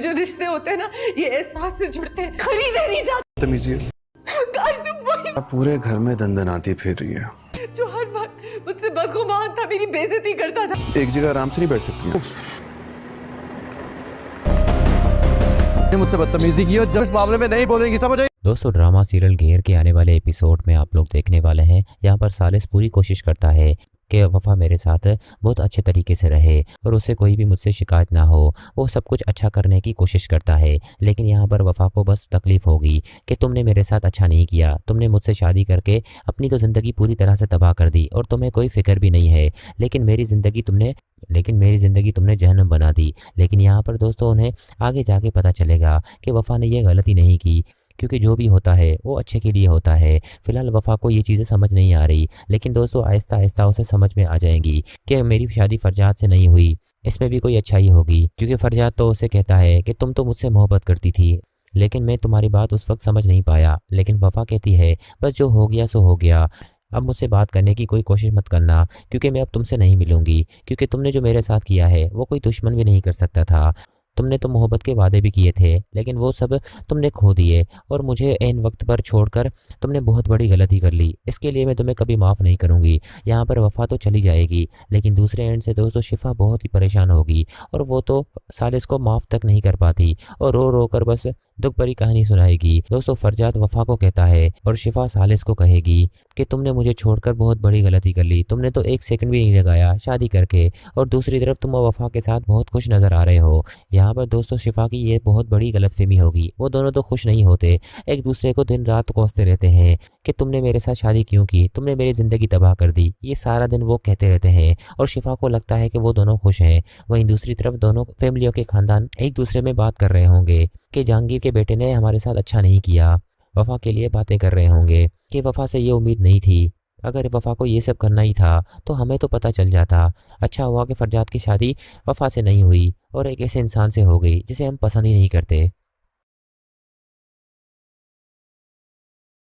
जो रिश्ते होते हैं ना, ये एहसास से जुड़ते हैं, खरीदे नहीं जाते। तमीजिए, काश तुम वही आप पूरे घर में दंदनाती फिर रही है। जो हर बार मुझसे बदगुमान था, मेरी बेइज्जती करता था। एक जगह आराम से नहीं बैठ सकती हैं। मुझसे बदतमीजी की हो, जब इस मामले में नहीं बोलेंगी समझ आई। दोस्तों, ड्रामा सीरियल घेर के आने वाले एपिसोड में आप लोग देखने वाले हैं। यहाँ पर सालिस पूरी कोशिश करता है कि वफा मेरे साथ बहुत अच्छे तरीके से रहे और उसे कोई भी मुझसे शिकायत ना हो। वो सब कुछ अच्छा करने की कोशिश करता है, लेकिन यहाँ पर वफा को बस तकलीफ होगी कि तुमने मेरे साथ अच्छा नहीं किया, तुमने मुझसे शादी करके अपनी तो ज़िंदगी पूरी तरह से तबाह कर दी और तुम्हें कोई फिक्र भी नहीं है। लेकिन मेरी ज़िंदगी तुमने जहन्नम बना दी। लेकिन यहाँ पर दोस्तों उन्हें आगे जाके पता चलेगा कि वफा ने ये गलती नहीं की, क्योंकि जो भी होता है वो अच्छे के लिए होता है। फिलहाल वफा को ये चीज़ें समझ नहीं आ रही, लेकिन दोस्तों आहिस्ता आहिस्ता उसे समझ में आ जाएंगी कि मेरी शादी फरजाद से नहीं हुई, इसमें भी कोई अच्छाई होगी। क्योंकि फरजाद तो उसे कहता है कि तुम तो मुझसे मोहब्बत करती थी, लेकिन मैं तुम्हारी बात उस वक्त समझ नहीं पाया। लेकिन वफा कहती है बस जो हो गया सो हो गया, अब मुझसे बात करने की कोई कोशिश मत करना, क्योंकि मैं अब तुमसे नहीं मिलूंगी। क्योंकि तुमने जो मेरे साथ किया है वो कोई दुश्मन भी नहीं कर सकता था। तुमने तो मोहब्बत के वादे भी किए थे, लेकिन वो सब तुमने खो दिए और मुझे ऐन वक्त पर छोड़कर तुमने बहुत बड़ी गलती कर ली। इसके लिए मैं तुम्हें कभी माफ़ नहीं करूँगी। यहाँ पर वफा तो चली जाएगी, लेकिन दूसरे एंड से दोस्तों शिफा बहुत ही परेशान होगी और वो तो सालिस को माफ़ तक नहीं कर पाती और रो रो कर बस दुख भरी कहानी सुनाएगी। दोस्तों फरजाद वफा को कहता है और शिफा सालिस को कहेगी कि तुमने मुझे छोड़कर बहुत बड़ी गलती कर ली, तुमने तो एक सेकंड भी नहीं लगाया शादी करके, और दूसरी तरफ तुम वफा के साथ बहुत खुश नज़र आ रहे हो। यहाँ पर दोस्तों शिफा की ये बहुत बड़ी गलतफहमी होगी। वो दोनों तो खुश नहीं होते, एक दूसरे को दिन रात कोसते रहते हैं कि तुमने मेरे साथ शादी क्यों की, तुमने मेरी ज़िंदगी तबाह कर दी। ये सारा दिन वो कहते रहते हैं और शिफा को लगता है कि वो दोनों खुश हैं। वहीं दूसरी तरफ दोनों फैमिलियों के खानदान एक दूसरे में बात कर रहे होंगे कि जहांगीर के बेटे ने हमारे साथ अच्छा नहीं किया। वफा के लिए बातें कर रहे होंगे कि वफा से ये उम्मीद नहीं थी, अगर वफा को ये सब करना ही था तो हमें तो पता चल जाता। अच्छा हुआ कि फरजाद की शादी वफा से नहीं हुई और एक ऐसे इंसान से हो गई जिसे हम पसंद ही नहीं करते।